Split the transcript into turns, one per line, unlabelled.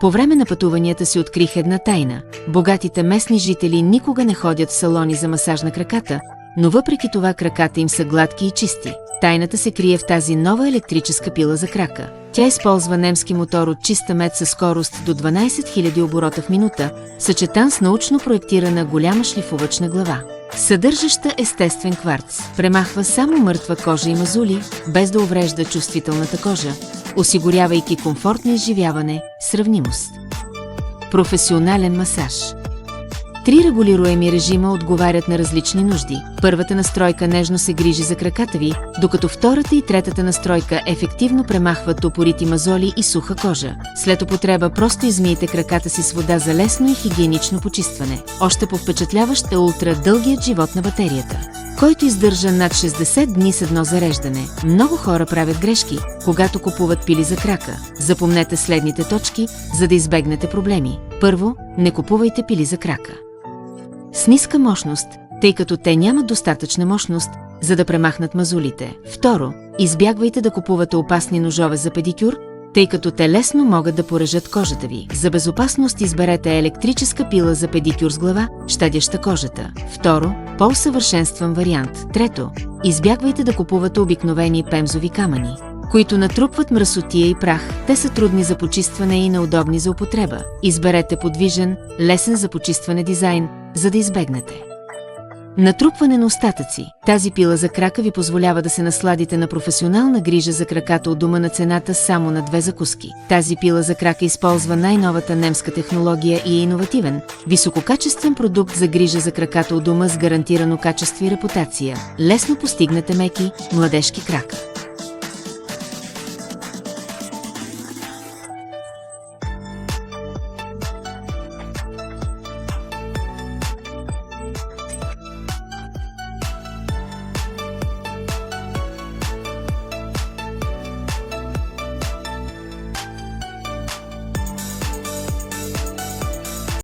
По време на пътуванията си открих една тайна. Богатите местни жители никога не ходят в салони за масаж на краката, но въпреки това краката им са гладки и чисти. Тайната се крие в тази нова електрическа пила за крака. Тя използва немски мотор от чиста мед със скорост до 12 000 оборота в минута, съчетан с научно проектирана голяма шлифовъчна глава, съдържаща естествен кварц. Премахва само мъртва кожа и мазули, без да уврежда чувствителната кожа, осигурявайки комфортно изживяване, сравнимост. Професионален масаж. 3 регулируеми режима отговарят на различни нужди. Първата настройка нежно се грижи за краката ви, докато втората и третата настройка ефективно премахват упорити мазоли и суха кожа. След употреба просто измийте краката си с вода за лесно и хигиенично почистване. Още по-впечатляващ е ултра дългият живот на батерията, който издържа над 60 дни с едно зареждане. Много хора правят грешки, когато купуват пили за крака. Запомнете следните точки, за да избегнете проблеми. Първо, не купувайте пили за крака с ниска мощност, тъй като те нямат достатъчна мощност, за да премахнат мазулите. Второ, избягвайте да купувате опасни ножове за педикюр, тъй като те лесно могат да поражат кожата ви. За безопасност изберете електрическа пила за педикюр с глава, щадяща кожата. Второ, по-усъвършенстван вариант. Трето, избягвайте да купувате обикновени пемзови камъни, които натрупват мръсотия и прах. Те са трудни за почистване и неудобни за употреба. Изберете подвижен, лесен за почистване дизайн, за да избегнете натрупване на остатъци. Тази пила за крака ви позволява да се насладите на професионална грижа за краката от дома на цената само на 2 закуски. Тази пила за крака използва най-новата немска технология и е иновативен, висококачествен продукт за грижа за краката от дома с гарантирано качество и репутация. Лесно постигнете меки, младежки крака.